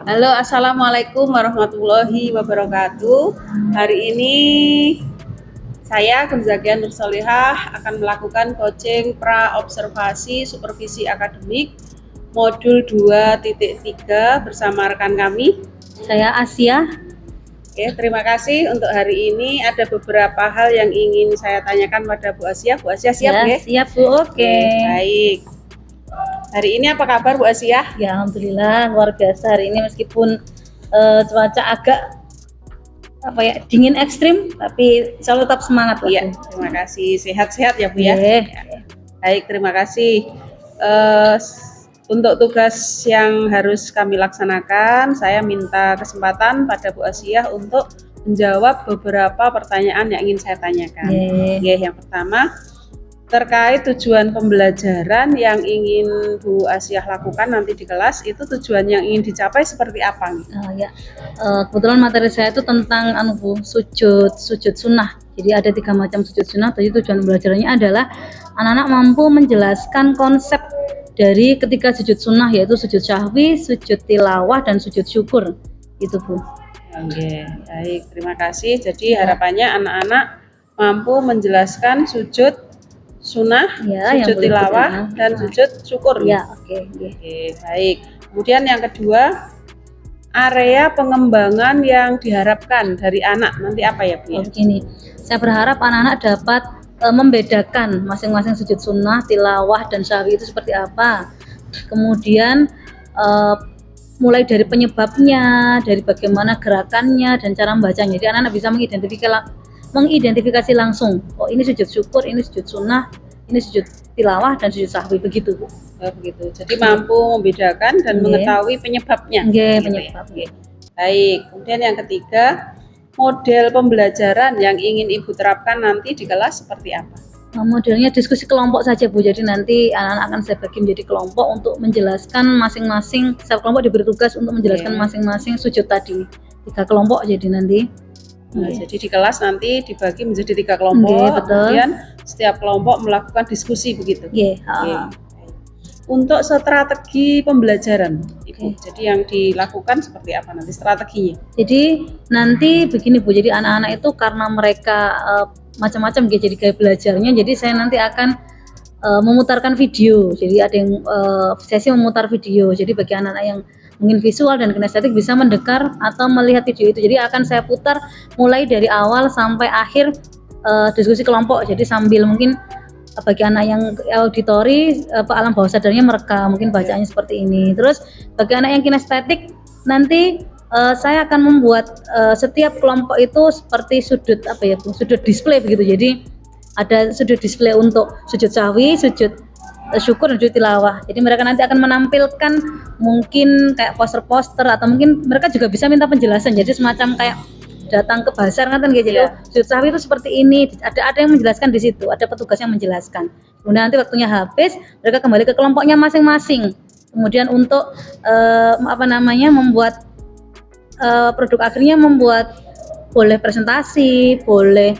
Halo, assalamualaikum warahmatullahi wabarakatuh. Hari ini saya Gunzakia Nursolihah akan melakukan coaching pra observasi supervisi akademik modul 2.3 bersama rekan kami. Saya Asia. Oke, terima kasih. Untuk hari ini ada beberapa hal yang ingin saya tanyakan pada Bu Asia. Bu Asia siap ya? Siap Bu, oke. Baik. Hari ini apa kabar Bu Asia? Ya, alhamdulillah luar biasa hari ini meskipun cuaca agak dingin ekstrim, tapi selalu tetap semangat lah. Iya, terima kasih. Sehat-sehat ya Bu ya. Baik, terima kasih. Untuk tugas yang harus kami laksanakan, saya minta kesempatan pada Bu Asia untuk menjawab beberapa pertanyaan yang ingin saya tanyakan. Yang pertama, terkait tujuan pembelajaran yang ingin Bu Asia lakukan nanti di kelas, itu tujuan yang ingin dicapai seperti apa nih? Kebetulan materi saya itu tentang sujud sunnah. Jadi ada 3 macam sujud sunnah. Jadi tujuan pembelajarannya adalah anak-anak mampu menjelaskan konsep dari ketika sujud sunnah, yaitu sujud syahwi, sujud tilawah, dan sujud syukur. Itu Bu. Oke, baik, terima kasih. Jadi harapannya anak-anak mampu menjelaskan sujud sunnah, sujud tilawah, dan sujud syukur. Ya, oke, baik. Kemudian yang kedua, area pengembangan yang diharapkan dari anak nanti apa ya Bu? Begini, saya berharap anak-anak dapat membedakan masing-masing sujud sunnah, tilawah, dan syahwi itu seperti apa. Kemudian mulai dari penyebabnya, dari bagaimana gerakannya dan cara membacanya. Jadi anak-anak bisa mengidentifikasi langsung, oh ini sujud syukur, ini sujud sunnah, ini sujud tilawah, dan sujud syahwi, begitu Bu. Begitu. Jadi mampu membedakan dan mengetahui penyebabnya. Penyebabnya. Baik. Kemudian yang ketiga, model pembelajaran yang ingin Ibu terapkan nanti di kelas seperti apa? Modelnya diskusi kelompok saja Bu. Jadi nanti anak-anak akan saya bagi menjadi kelompok untuk menjelaskan masing-masing. Setiap kelompok diberi tugas untuk menjelaskan masing-masing sujud tadi. 3 kelompok jadi nanti. Jadi di kelas nanti dibagi menjadi 3 kelompok. Kemudian setiap kelompok melakukan diskusi begitu. Untuk strategi pembelajaran, Ibu. Jadi yang dilakukan seperti apa nanti strateginya? Jadi nanti begini Bu. Jadi anak-anak itu karena mereka macam-macam jadi gaya belajarnya. Jadi saya nanti akan memutarkan video. Jadi ada yang sesi memutar video. Jadi bagi anak-anak yang mungkin visual dan kinestetik bisa mendengar atau melihat video itu. Jadi akan saya putar mulai dari awal sampai akhir diskusi kelompok. Jadi sambil mungkin bagi anak yang auditori, alam bawah sadarnya merekam, mungkin bacaannya seperti ini. Terus bagi anak yang kinestetik, nanti saya akan membuat setiap kelompok itu seperti sudut display begitu. Jadi ada sudut display untuk sujud syahwi, sujud syukur, dan sujud tilawah. Jadi mereka nanti akan menampilkan mungkin kayak poster-poster, atau mungkin mereka juga bisa minta penjelasan. Jadi semacam kayak datang ke bazar kan gitu. Sujud syahwi itu seperti ini, ada yang menjelaskan di situ, ada petugas yang menjelaskan. Kemudian nanti waktunya habis, mereka kembali ke kelompoknya masing-masing. Kemudian untuk membuat produk akhirnya, membuat boleh presentasi, boleh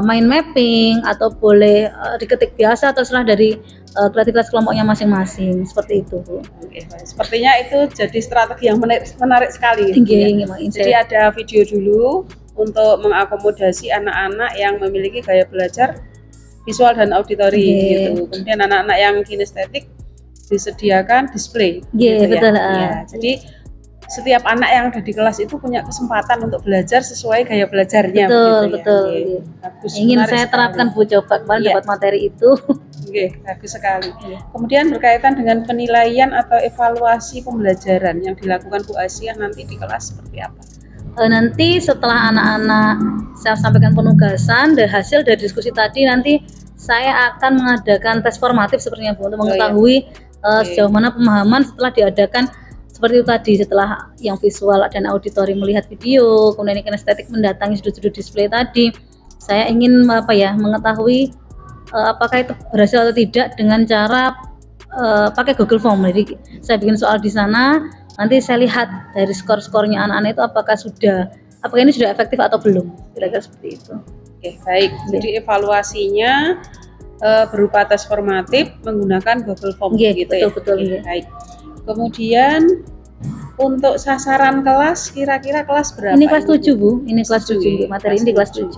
mind mapping, atau boleh diketik biasa, terserah dari kreativitas kelompoknya masing-masing, seperti itu Bu. Sepertinya itu jadi strategi yang menarik sekali. Jadi ada video dulu untuk mengakomodasi anak-anak yang memiliki gaya belajar visual dan auditori gitu. Kemudian anak-anak yang kinestetik disediakan display. Betul. Jadi setiap anak yang ada di kelas itu punya kesempatan untuk belajar sesuai gaya belajarnya. Betul. Bagus, ingin saya terapkan Bu, coba kemarin dapat materi itu. Bagus sekali. Kemudian berkaitan dengan penilaian atau evaluasi pembelajaran yang dilakukan Bu Asia nanti di kelas seperti apa? Nanti setelah anak-anak saya sampaikan penugasan dan hasil dari diskusi tadi, nanti saya akan mengadakan tes formatif sepertinya Bu, untuk mengetahui sejauh mana pemahaman setelah diadakan seperti itu tadi. Setelah yang visual dan auditori melihat video, kemudian kinestetik mendatangi sudut-sudut display tadi, saya ingin mengetahui apakah itu berhasil atau tidak dengan cara pakai Google Form. Jadi saya bikin soal di sana, nanti saya lihat dari skor-skornya anak-anak itu apakah ini sudah efektif atau belum, kira-kira seperti itu. Baik. Jadi evaluasinya berupa tes formatif menggunakan Google Form gitu. Betul. Baik. Kemudian Untuk sasaran kelas, kira-kira kelas berapa? Ini kelas 7 Bu, ini kelas 7, ya? materi ini kelas 7.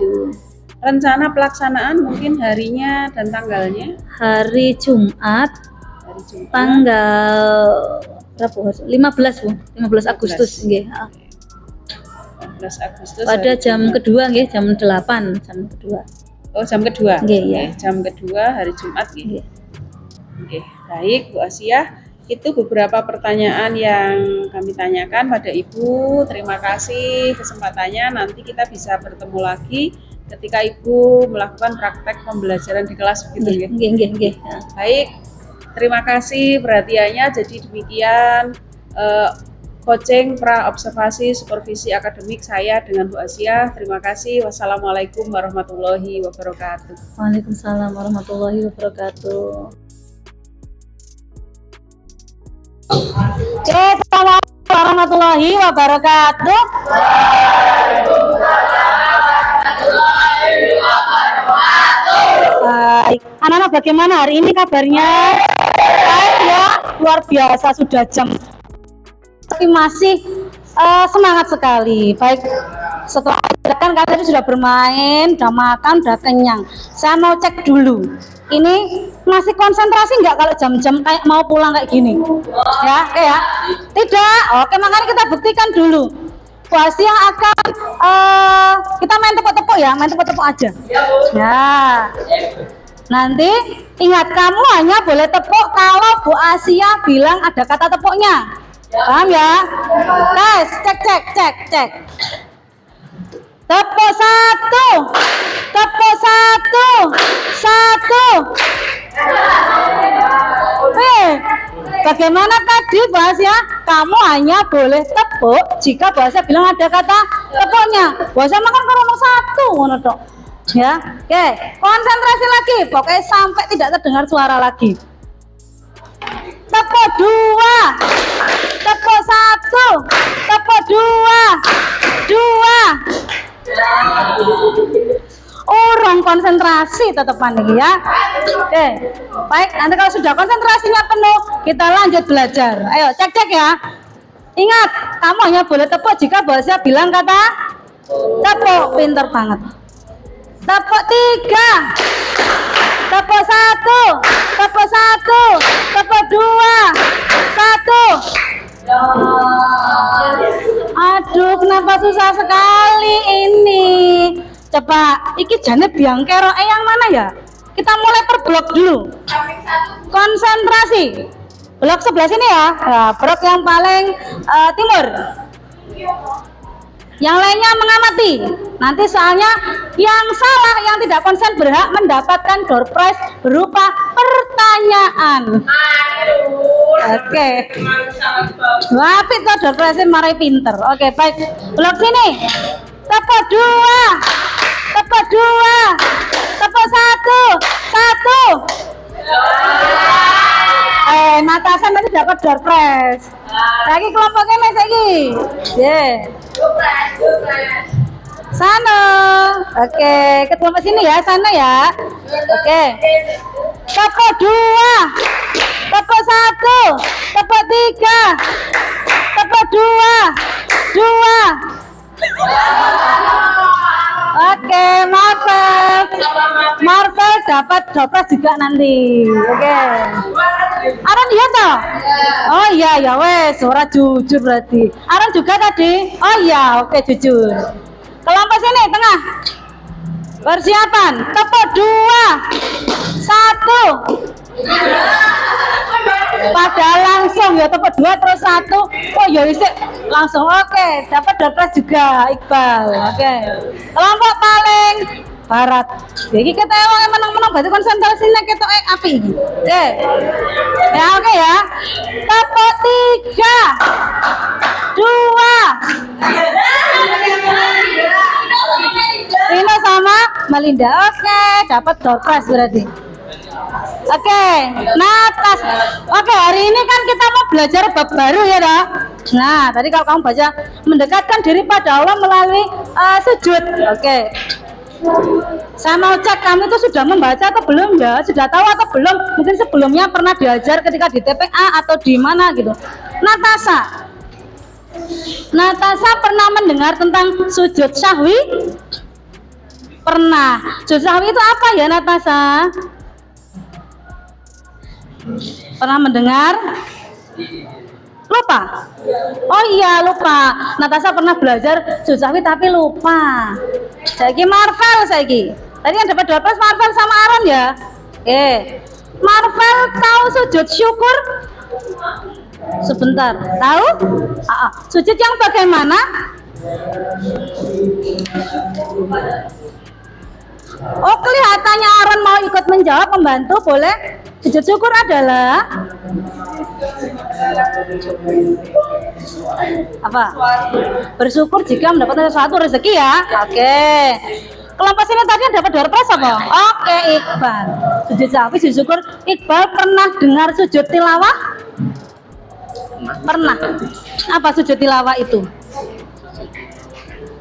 Rencana pelaksanaan mungkin harinya dan tanggalnya? Hari Jumat, tanggal berapa? 15 Bu, 15 Agustus nggih. 15 Agustus. Pada jam kedua nggih, jam 8, jam kedua. Oh, jam kedua. Nggih, ya. Jam kedua hari Jumat nggih. Oke, baik Bu Asiah. Itu beberapa pertanyaan yang kami tanyakan pada Ibu. Terima kasih kesempatannya. Nanti kita bisa bertemu lagi ketika Ibu melakukan praktek pembelajaran di kelas begitu ya. Nggih. Baik. Terima kasih perhatiannya. Jadi demikian coaching pra observasi supervisi akademik saya dengan Bu Asiah. Terima kasih. Wassalamualaikum warahmatullahi wabarakatuh. Waalaikumsalam warahmatullahi wabarakatuh. Assalamualaikum warahmatullahi wabarakatuh. Baik, anak-anak bagaimana hari ini kabarnya? Baik ya, luar biasa sudah jam, tapi masih semangat sekali. Baik, setelah kan kalian sudah bermain, sudah makan, sudah kenyang. Saya mau cek dulu. Ini masih konsentrasi nggak kalau jam-jam kayak mau pulang kayak gini? Ya, oke ya? Tidak. Oke, makanya kita buktikan dulu. Bu Asiah akan kita main tepuk-tepuk ya, main tepuk-tepuk aja. Ya. Nanti ingat kamu hanya boleh tepuk kalau Bu Asiah bilang ada kata tepuknya. Paham ya? Guys, cek. Tepuk 1, tepuk 1. Bagaimana tadi Bu Asiah? Kamu hanya boleh tepuk jika Bu Asiah bilang ada kata tepuknya. Bu Asiah makan kalau 1 ngono tok. Ya, oke. Konsentrasi lagi, pokoknya sampai tidak terdengar suara lagi. Tepuk 2, tepuk 1, tepuk 2. Orang konsentrasi tetepan lagi ya. Oke, baik. Nanti kalau sudah konsentrasinya penuh, kita lanjut belajar. Ayo cek ya. Ingat, kamu hanya boleh tepuk jika Bu Asiah bilang kata tepuk. Pinter banget. Tepuk 3, tepuk 1, tepuk 1, tepuk 2, 1. Aduh, kenapa susah sekali ini? Coba, iki jane biangkero yang mana ya? Kita mulai per blok dulu. Konsentrasi. Blok sebelah sini ya. Nah, blok yang paling timur. Yang lainnya mengamati. Nanti soalnya yang salah, yang tidak konsen berhak mendapatkan door prize berupa pertanyaan. Oke. Wapi tuh door prize marai pinter. Oke, baik. Blok sini. Tepuk 2. Tepuk 2. Tepuk 1. Natasan tadi dapat door prize. Lagi kelompoknya nih lagi. Sana. Oke, ke kelompok sini ya, sana ya. Oke. Tepuk 2. Tepuk 1. Tepuk 3. Tepuk 2. Oke, Marvel dapat dopres juga nanti. Oke. Aran dia toh? Oh iya ya wes, ora jujur berarti. Aran juga tadi? Oh iya, oke jujur. Kelompok sini tengah. Persiapan. Tepuk 2. 1. Padahal langsung ya tepuk 2 terus 1. Oh ya isi langsung. Oke, dapat dopres juga Iqbal. Oke. Kelompok paling barat. Jadi kita yang menang-menang berarti konsentrasinya kita api ini. Oke. Ya oke ya. Tepuk 3. 2. Rina sama Melinda. Oke, dapat door prize berarti. Oke, Natas. Oke, hari ini kan kita mau belajar bab baru ya, dah. Nah, tadi kalau kamu baca mendekatkan diri pada Allah melalui sujud. Oke. Saya mau cek kamu itu sudah membaca atau belum ya? Sudah tahu atau belum? Mungkin sebelumnya pernah diajar ketika di TPA atau di mana gitu. Natasha. Natasha pernah mendengar tentang sujud sahwi? Pernah. Sujud sahwi itu apa ya, Natasha? Pernah mendengar? Lupa? Oh iya, lupa. Natasha pernah belajar sujud sahwi tapi lupa. Saiki Marvel saiki. Tadi yang dapat 12 Marvel sama Aaron ya? Marvel tahu sujud syukur? Sebentar, tahu? Sujud yang bagaimana? Oh, kelihatannya Aaron mau ikut menjawab, membantu, boleh? Sujud syukur adalah apa? Bersyukur jika mendapatkan sesuatu, rezeki ya. Oke. Kelompok sini tadi dapat door prize apa? Oke, Iqbal. Sujud sahwi, sujud syukur. Iqbal pernah dengar sujud tilawah? Pernah. Apa sujud tilawah itu?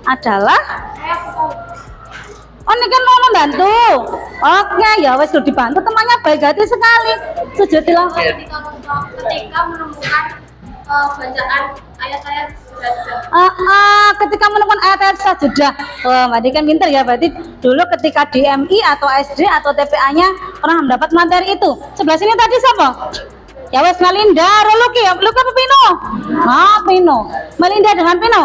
Adalah oh, ini kan mau membantu. Oke, ya wes sudah dibantu, temannya baik hati sekali. Sujud tilawah. Ketika menemukan bacaan ayat-ayat ketika menemukan ayat-ayat sajadah. Oh, Mbak Di kan pintar ya, berarti dulu ketika di MI atau SD atau TPA-nya pernah mendapat materi itu. Sebelah sini tadi siapa? Ya wes Melinda, Luki apa Pino? Pino. Melinda dengan Pino.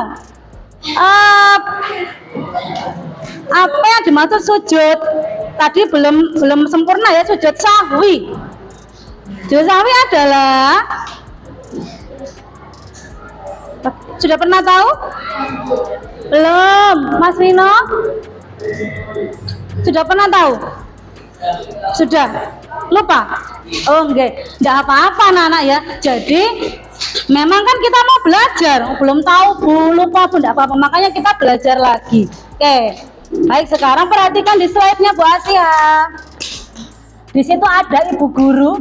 Apa yang dimaksud sujud? Tadi belum sempurna ya, sujud sahwi. Sujud sahwi adalah sudah pernah tahu? Belum, Mas Rino? Sudah pernah tahu? Sudah? Lupa? Oh enggak apa-apa anak-anak ya. Jadi memang kan kita mau belajar, belum tahu, lupa pun enggak apa-apa, makanya kita belajar lagi. Oke, baik, sekarang perhatikan di slide-nya Bu Asia. Di situ ada ibu guru.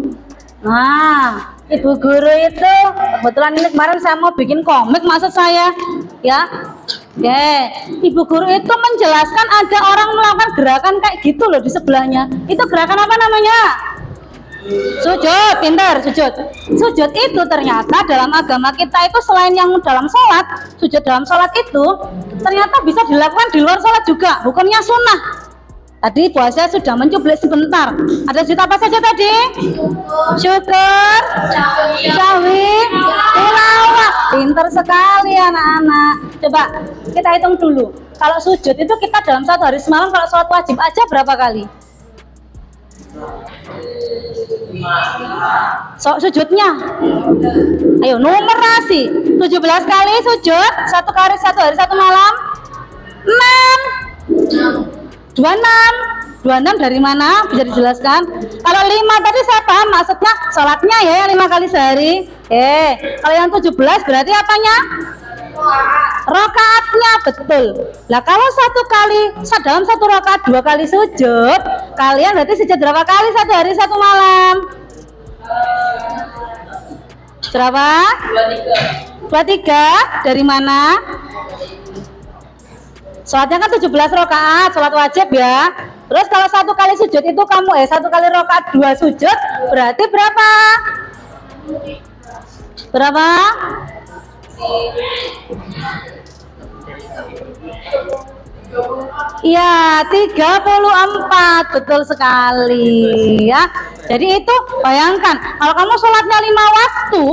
Nah, ibu guru itu kebetulan ini kemarin saya mau bikin komik, maksud saya ya. Ibu guru itu menjelaskan ada orang melakukan gerakan kayak gitu loh di sebelahnya. Itu gerakan apa namanya? Sujud, pintar, sujud. Sujud itu ternyata dalam agama kita itu selain yang dalam sholat, sujud dalam sholat itu ternyata bisa dilakukan di luar sholat juga. Hukumnya sunnah. Tadi Bu Asia sudah mencuplik sebentar. Ada sujud apa saja tadi? Syukur, sahwi, tilawah. Pintar sekali anak-anak. Coba kita hitung dulu. Kalau sujud itu kita dalam satu hari semalam, kalau sholat wajib aja berapa kali? Sujudnya ayo numerasi 17 kali sujud, satu hari satu malam 6 26 dari mana bisa dijelaskan? Kalau 5 tadi saya paham maksudnya sholatnya ya 5 kali sehari. Kalau yang 17 berarti apanya? Rakaatnya, betul. Lah kalau dalam satu rakaat 2 kali sujud, kalian berarti sujud berapa kali satu hari satu malam? Berapa? 23. Dari mana? Sholatnya kan 17 rakaat, sholat wajib ya. Terus kalau satu kali sujud itu kamu satu kali rakaat 2 sujud, berarti berapa? Berapa? Iya, 34, betul sekali ya. Jadi itu bayangkan kalau kamu sholatnya 5 waktu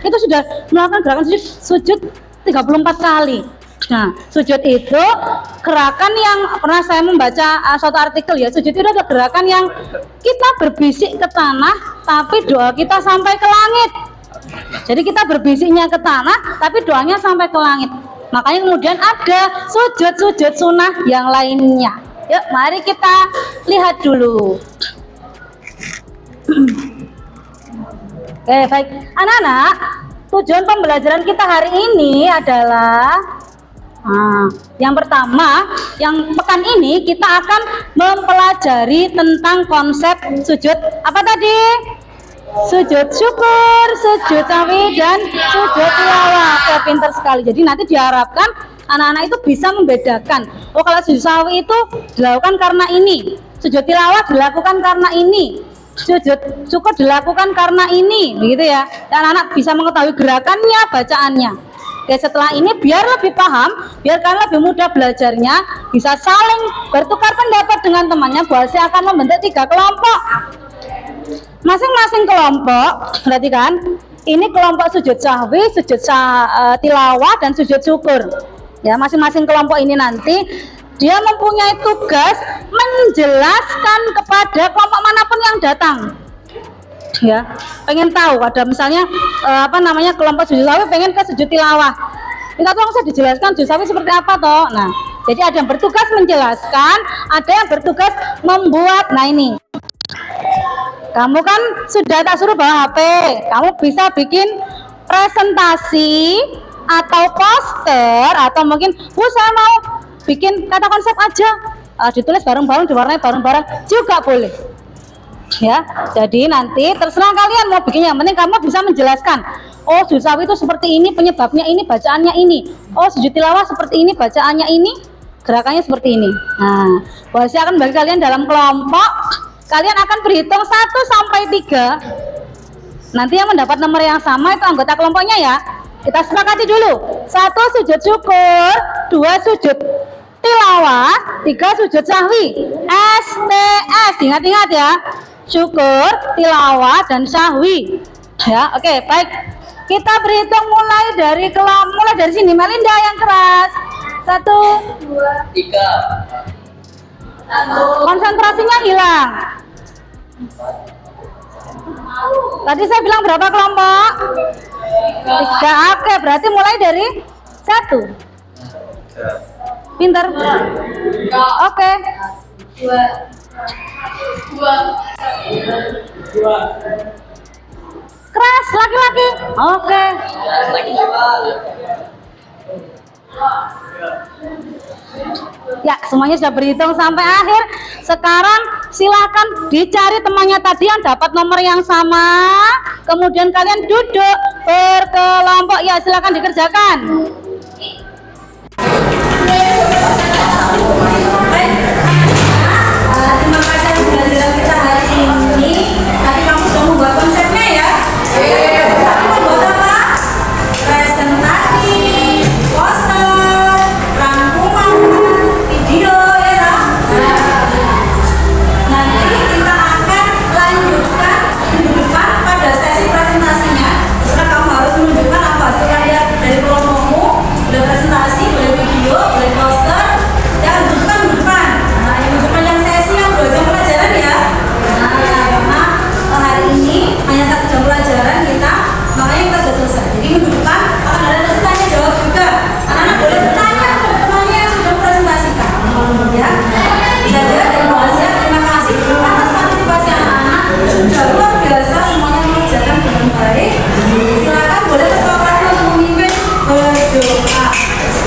itu sudah melakukan gerakan sujud 34 kali. Nah, sujud itu gerakan yang pernah saya membaca suatu artikel ya. Sujud itu adalah gerakan yang kita berbisik ke tanah tapi doa kita sampai ke langit. Jadi kita berbisiknya ke tanah tapi doanya sampai ke langit. Makanya kemudian ada sujud-sujud sunnah yang lainnya. Yuk, mari kita lihat dulu. Oke, baik. Anak-anak, tujuan pembelajaran kita hari ini adalah yang pertama, yang pekan ini kita akan mempelajari tentang konsep sujud apa tadi? Sujud syukur, sujud sahwi, dan sujud tilawah. Pintar sekali. Jadi nanti diharapkan anak-anak itu bisa membedakan. Oh, kalau sujud sahwi itu dilakukan karena ini, sujud tilawah dilakukan karena ini, sujud syukur dilakukan karena ini, begitu ya. Dan anak-anak bisa mengetahui gerakannya, bacaannya. Oke, setelah ini biar lebih paham, biar kalian lebih mudah belajarnya, bisa saling bertukar pendapat dengan temannya. Bu Asia akan membentuk 3 kelompok. Masing-masing kelompok, berarti kan, ini kelompok sujud sahwi, sujud tilawah, dan sujud syukur. Ya, masing-masing kelompok ini nanti dia mempunyai tugas menjelaskan kepada kelompok manapun yang datang. Ya, pengen tahu ada misalnya kelompok sujud sahwi pengen ke sujud tilawah. Minta tolong saya dijelaskan sujud sahwi seperti apa toh. Nah, jadi ada yang bertugas menjelaskan, ada yang bertugas membuat. Nah, ini. Kamu kan sudah tak suruh bawa HP. Kamu bisa bikin presentasi atau poster atau mungkin, Bu saya mau bikin kata konsep aja. Ditulis bareng-bareng, diwarnai bareng-bareng juga boleh. Ya, jadi nanti terserah kalian mau bikin, yang penting kamu bisa menjelaskan. Oh, sujud sahwi itu seperti ini, penyebabnya ini, bacaannya ini. Oh, sujud tilawah seperti ini, bacaannya ini, gerakannya seperti ini. Nah, Bu Asia akan bagi kalian dalam kelompok. Kalian akan berhitung 1 sampai 3. Nanti yang mendapat nomor yang sama itu anggota kelompoknya ya. Kita sepakati dulu. 1 sujud syukur, 2 sujud tilawah, 3 sujud sahwi. STS, ingat-ingat ya. Syukur, tilawah, dan sahwi. Ya, oke, baik. Kita berhitung mulai dari sini. Melinda yang keras. 1, 2, 3. Konsentrasinya hilang. Tadi saya bilang berapa kelompok? 3. Oke, berarti mulai dari 1. Pinter. Oke. 2. Keras laki-laki. Oke. Ya, semuanya sudah berhitung sampai akhir. Sekarang silakan dicari temannya tadi yang dapat nomor yang sama. Kemudian kalian duduk berkelompok. Ya, silakan dikerjakan. Terima kasih atas pembelajaran kita hari ini. Tadi kamu sudah membuat konsepnya ya. Tapi membuat apa? Presentasi, poster, rangkuman, video ya. Nanti kita akan lanjutkan minggu depan pada sesi presentasinya. Setelah kamu harus menunjukkan apa hasil karya dari kelompokmu, boleh presentasi, boleh video, boleh poster, yang tunjukkan minggu depan. Nah, yang minggu depan yang sesi yang 2 jam pelajaran ya. Nah, karena hari ini hanya 1 jam pelajaran kita, makanya kita sudah selesai. Jadi minggu depan akan ada sesi tanya jawab juga. Anak-anak boleh bertanya kepada temannya yang sudah presentasikan. Ya, bisa aja dari Bu Asia. Terima kasih atas partisipasi anak-anak. Sudah luar biasa semuanya mengerjakan dengan baik. Silakan boleh ketua kelas untuk memimpin berdoa.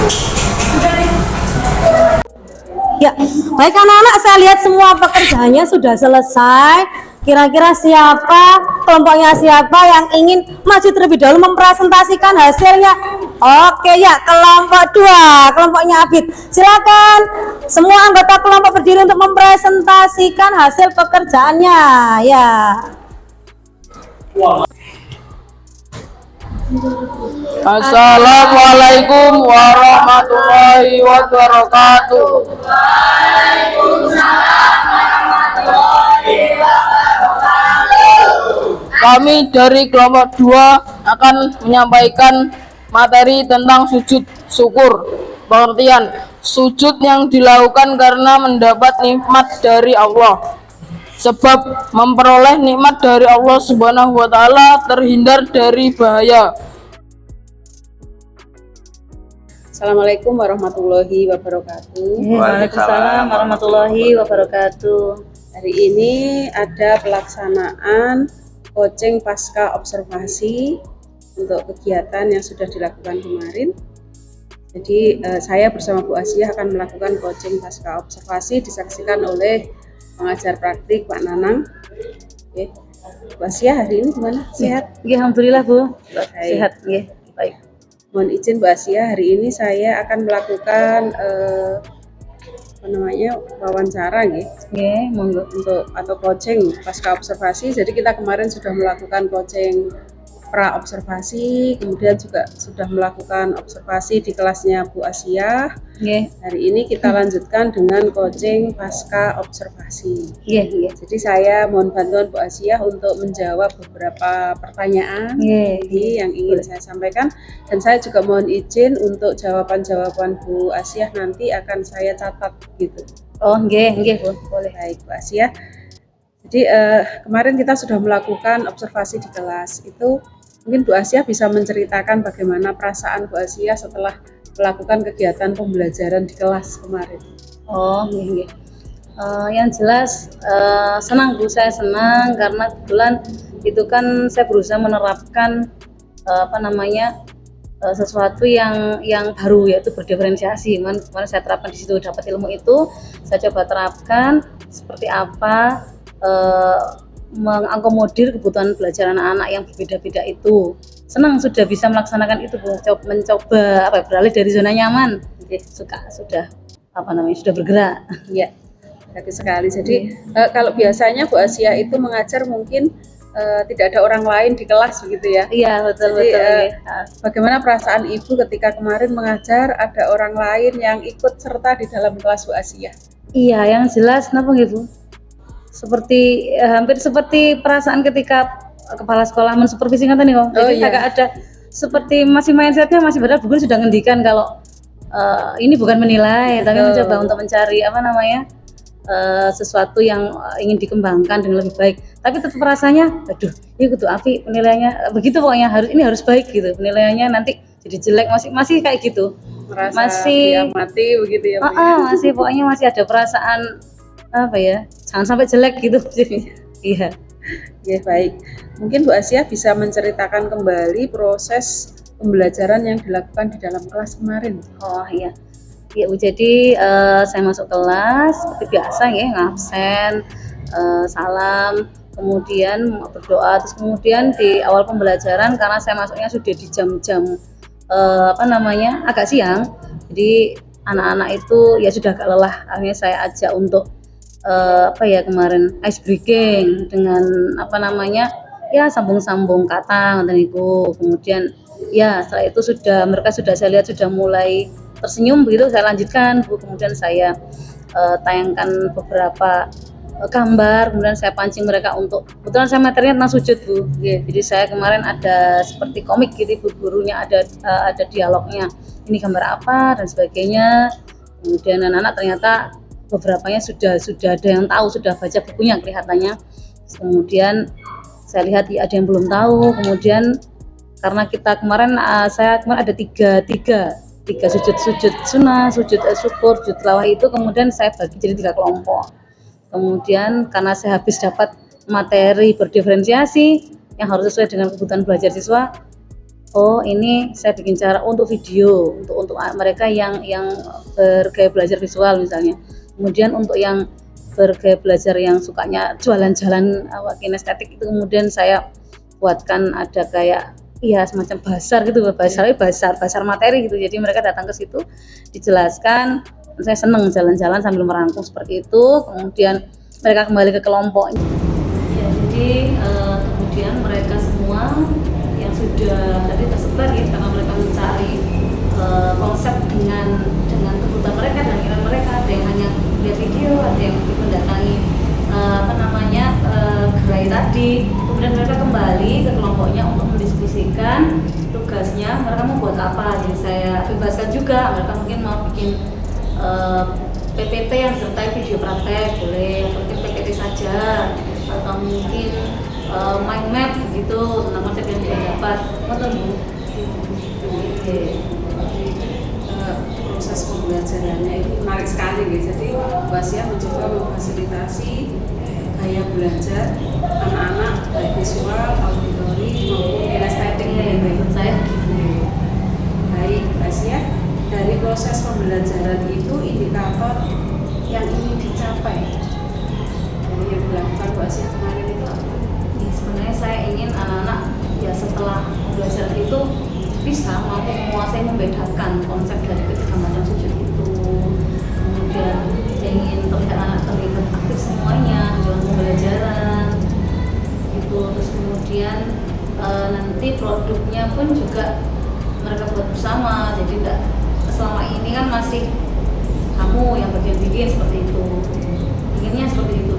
Sudah nih. Ya, baik anak-anak, saya lihat semua pekerjaannya sudah selesai. Kira-kira siapa, kelompoknya siapa yang ingin maju terlebih dahulu mempresentasikan hasilnya? Oke ya, kelompok 2, kelompoknya Abid. Silakan semua anggota kelompok berdiri untuk mempresentasikan hasil pekerjaannya. Ya. Assalamualaikum warahmatullahi wabarakatuh. Kami dari kelompok 2 akan menyampaikan materi tentang sujud syukur. Pengertian, sujud yang dilakukan karena mendapat nikmat dari Allah. Sebab memperoleh nikmat dari Allah Subhanahu wa taala terhindar dari bahaya. Assalamualaikum warahmatullahi wabarakatuh. Waalaikumsalam warahmatullahi wabarakatuh. Hari ini ada pelaksanaan coaching pasca observasi untuk kegiatan yang sudah dilakukan kemarin. Jadi saya bersama Bu Asia akan melakukan coaching pasca observasi, disaksikan oleh pengajar praktik Pak Nanang. Oke. Bu Asia hari ini gimana? Sehat? Ya, alhamdulillah Bu. Baik. Sehat, ya. Baik. Mohon izin Bu Asia, hari ini saya akan melakukan wawancara Monggo. untuk atau coaching pasca observasi. Jadi kita kemarin sudah melakukan coaching pra observasi, kemudian juga sudah melakukan observasi di kelasnya Bu Asia. Hari ini kita lanjutkan dengan coaching pasca observasi. Jadi saya mohon bantuan Bu Asia untuk menjawab beberapa pertanyaan yang ingin saya sampaikan, dan saya juga mohon izin untuk jawaban-jawaban Bu Asia nanti akan saya catat gitu. Bu, boleh. Baik Bu Asia. Jadi kemarin kita sudah melakukan observasi di kelas. Itu mungkin Bu Asia bisa menceritakan bagaimana perasaan Bu Asia setelah melakukan kegiatan pembelajaran di kelas kemarin. Yang jelas senang Bu, saya senang karena kebetulan itu kan saya berusaha menerapkan sesuatu yang baru, yaitu berdiferensiasi. Kemarin saya terapkan di situ, dapat ilmu itu saya coba terapkan seperti apa mengakomodir kebutuhan belajar anak-anak yang berbeda-beda itu. Senang sudah bisa melaksanakan itu Bu, mencoba beralih dari zona nyaman. Sudah bergerak. Iya, bagus sekali. Jadi kalau biasanya Bu Asia itu mengajar mungkin tidak ada orang lain di kelas begitu ya? Iya, betul. Bagaimana perasaan Ibu ketika kemarin mengajar ada orang lain yang ikut serta di dalam kelas Bu Asia? Iya, yang jelas kenapa gitu? Hampir seperti perasaan ketika kepala sekolah mensupervisi kan nih Om. Jadi agak ada seperti masih mindsetnya masih padahal Bu sudah ngendikan kalau ini bukan menilai tapi mencoba untuk mencari sesuatu yang ingin dikembangkan dengan lebih baik. Tapi tetap rasanya, ini kudu api penilaiannya begitu, pokoknya harus baik gitu. Penilaiannya nanti jadi jelek masih kayak gitu. Masih diamati begitu ya. Masih pokoknya masih ada perasaan jangan sampai jelek gitu. Iya. Ya, baik. Mungkin Bu Asia bisa menceritakan kembali proses pembelajaran yang dilakukan di dalam kelas kemarin. Iya. Ya Bu, jadi saya masuk kelas seperti biasa ya, ngabsen, salam, kemudian berdoa, terus kemudian di awal pembelajaran karena saya masuknya sudah di jam-jam agak siang, jadi anak-anak itu ya sudah agak lelah, akhirnya saya ajak untuk kemarin ice breaking dengan sambung-sambung kata niku. Kemudian ya setelah itu mereka saya lihat sudah mulai tersenyum begitu, saya lanjutkan Bu. Kemudian saya tayangkan beberapa gambar, kemudian saya pancing mereka untuk, kebetulan saya materinya tentang sujud Bu. Jadi saya kemarin ada seperti komik gitu Bu, gurunya ada dialognya, ini gambar apa dan sebagainya. Kemudian anak-anak ternyata beberapanya sudah ada yang tahu, sudah baca bukunya kelihatannya. Kemudian saya lihat ada yang belum tahu. Kemudian karena kita kemarin saya ada tiga sujud sunnah, sujud syukur, sujud tilawah itu kemudian saya bagi jadi 3 kelompok. Kemudian karena saya habis dapat materi berdiferensiasi yang harus sesuai dengan kebutuhan belajar siswa, ini saya bikin cara untuk video untuk mereka yang bergaya belajar visual misalnya. Kemudian untuk yang bergaya belajar yang sukanya jalan-jalan kinestetik itu kemudian saya buatkan ada kayak semacam basar gitu, basar materi gitu. Jadi mereka datang ke situ dijelaskan, saya seneng jalan-jalan sambil merangkum seperti itu. Kemudian mereka kembali ke kelompok. Ya, jadi kemudian mereka semua yang sudah tadi tersebar ya, karena mereka mencari konsep dengan kebutuhan mereka dan keinginan mereka. Ada yang hanya lihat video, ada yang mendatangi gerai tadi. Kemudian mereka kembali ke kelompoknya untuk mendiskusikan tugasnya mereka mau buat apa. Jadi saya bebaskan juga, mereka mungkin mau bikin PPT yang disertai video praktek boleh, mungkin PPT saja, atau mungkin mind map gitu tentang konsep yang dia dapat. Proses pembelajarannya itu menarik sekali guys. Jadi Bu Asia mencoba memfasilitasi gaya belajar anak-anak baik visual, auditori maupun kinestetik. Menurut saya baik Bu Asia, dari proses pembelajaran itu indikator yang ingin dicapai dari yang dilakukan Bu Asia kemarin itu apa? Sebenarnya saya ingin anak-anak ya setelah belajar itu bisa mampu menguasai membedakan konsep dari ketiga macam sujud itu. Kemudian ingin terlihat anak terlibat aktif semuanya dalam pembelajaran itu. Terus kemudian nanti produknya pun juga mereka buat bersama, jadi enggak selama ini kan masih kamu yang bagian bikin seperti itu, inginnya seperti itu.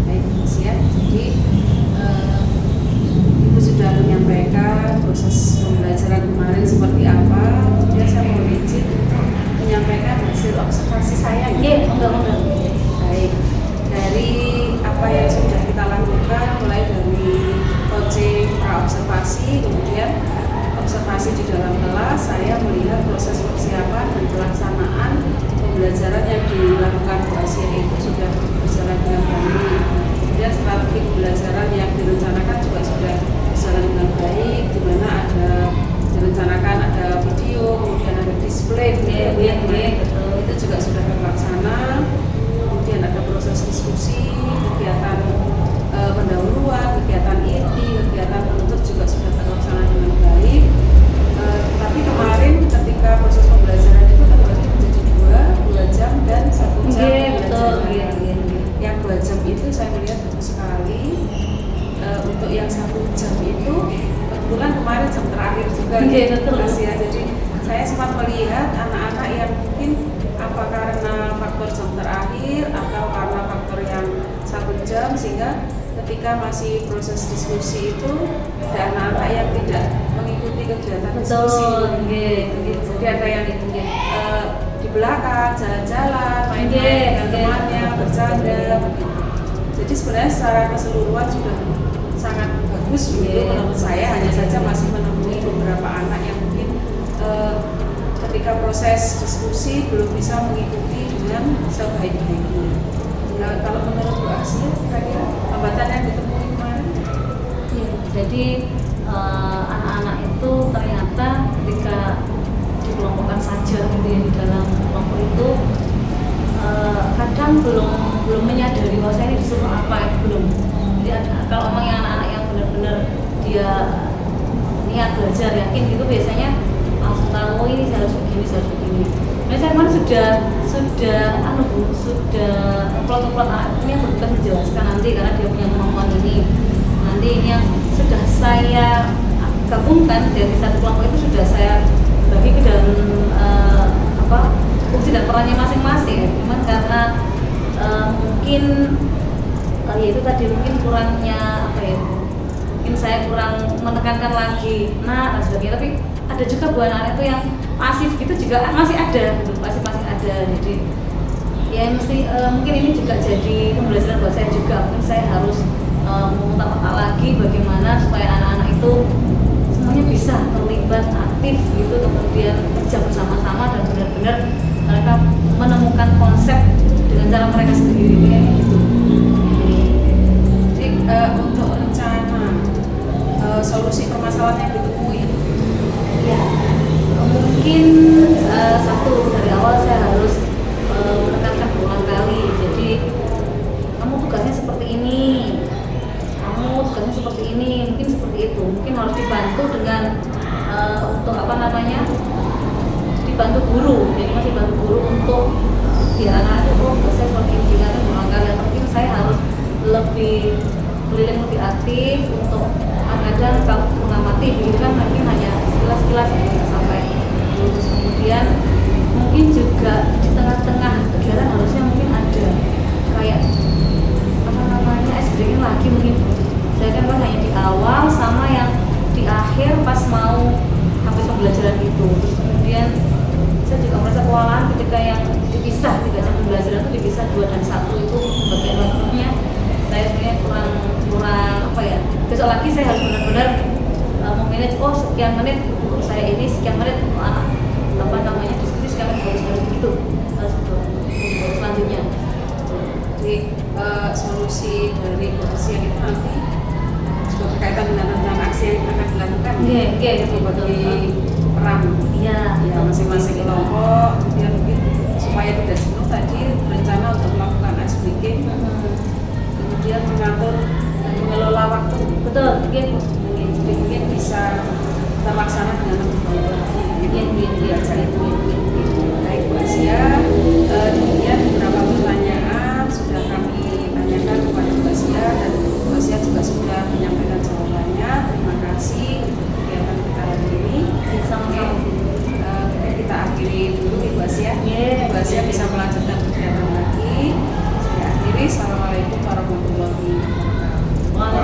Baik, Mas ya. Jadi Ibu sudah menyampaikan proses pembelajaran kemarin seperti apa. Kemudian saya mau izin untuk menyampaikan hasil observasi saya. Iya, enggak. Baik, dari apa yang sudah kita lakukan, mulai dari coaching pra-observasi, kemudian observasi di dalam kelas, saya melihat proses persiapan dan pelaksanaan pembelajaran yang dilakukan Bu Asia itu sudah berjalan dengan baik. Kemudian strategi pembelajaran yang direncanakan juga sudah berjalan dengan baik, di mana ada direncanakan ada video, kemudian ada display, betul. Itu juga sudah terlaksana. Kemudian ada proses diskusi, kegiatan pendahuluan, kegiatan inti, kegiatan penutup juga sudah terlaksana dengan baik. Tapi kemarin ketika proses pembelajaran itu terbagi menjadi 2 jam dan 1 jam pembelajaran. Yang 2 jam itu saya melihat bagus sekali. Untuk yang 1 jam itu kebetulan kemarin jam terakhir juga. Ya. Jadi saya sempat melihat anak-anak yang mungkin apa karena faktor jam terakhir atau karena faktor yang 1 jam, sehingga ketika masih proses diskusi itu ada anak-anak yang tidak mengikuti kegiatan diskusi. Jadi ada yang di belakang jalan-jalan, main-main dengan temannya, bercanda. Jadi sebenarnya secara keseluruhan sudah sangat bagus menurut saya. Hanya saja masih menemui beberapa anak yang mungkin ketika proses diskusi belum bisa mengikuti dengan sebaik-baiknya. Kalau menurut Bu Asia, kira-kira hambatan yang ditemui kemarin? Ya, jadi anak-anak itu ternyata ketika dikelompokkan saja gitu ya di dalam kelompok itu kadang belum menyadari bahwa saya ini disuruh apa, belum. Jadi kalau emangnya anak-anak yang benar-benar dia niat belajar, yakin gitu, biasanya langsung tahu ini saya harus begini. Nah, saya kemarin sudah plot-plot ini yang bertugas menjelaskan nanti, karena dia punya kemampuan ini. Nanti ini yang sudah saya gabungkan dari satu kelompok itu sudah saya bagi ke dalam fungsi dan perannya masing-masing. Cuman karena mungkin ya itu tadi mungkin kurangnya mungkin saya kurang menekankan lagi dan sebagainya. Tapi ada juga buah anak itu yang pasif gitu juga masih ada, masih ada. Jadi ya mesti mungkin ini juga jadi pembelajaran buat saya juga. Mungkin saya harus memutar-mutar lagi bagaimana supaya anak-anak itu semuanya bisa terlibat aktif gitu, kemudian kerja bersama-sama dan benar-benar mereka menemukan konsep dengan cara mereka sendiri gitu. Jadi untuk rencana solusi permasalahan yang ditemui, ya mungkin satu, dari awal saya harus menekankan berulang kali. Jadi kamu tugasnya seperti ini, mungkin seperti itu. Mungkin harus dibantu dengan untuk dibantu guru. Jadi masih bantu guru untuk biar anak itu tugasnya seperti ini, jangan berulang kali. Atau mungkin saya harus lebih keliling, lebih aktif untuk kadang kalau mengamati begitu kan mungkin hanya sekilas sampai lulus. Kemudian mungkin juga di tengah-tengah kegiatan harusnya mungkin ada kayak ice breaking lagi mungkin. Saya kan hanya di awal sama yang di akhir pas mau habis pembelajaran itu. Terus kemudian saya juga merasa kewalahan ketika yang dipisah 3 jam pembelajaran itu dipisah 2 dan 1 itu bagian waktunya saya sebenarnya kurang besok lagi saya harus benar-benar memanage sekian menit untuk saya ini, sekian menit untuk anak diskusi, sekian menit harus begitu untuk selanjutnya. Jadi solusi dari aksi yang itu nanti juga berkaitan dengan rencana aksi yang akan dilakukan. Itu bagi peran masing-masing kelompok, kemudian mungkin supaya tidak jenuh tadi berencana untuk melakukan ice breaking, kemudian mengatur dan mengelola waktu. Betul, jadi mungkin bisa terlaksana dengan lebih baik. Baik Bu Asia, kemudian beberapa pertanyaan sudah kami tanyakan kepada Bu Asia dan Bu Asia juga sudah menyampaikan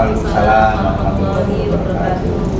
Waalaikumsalam warahmatullahi wabarakatuh.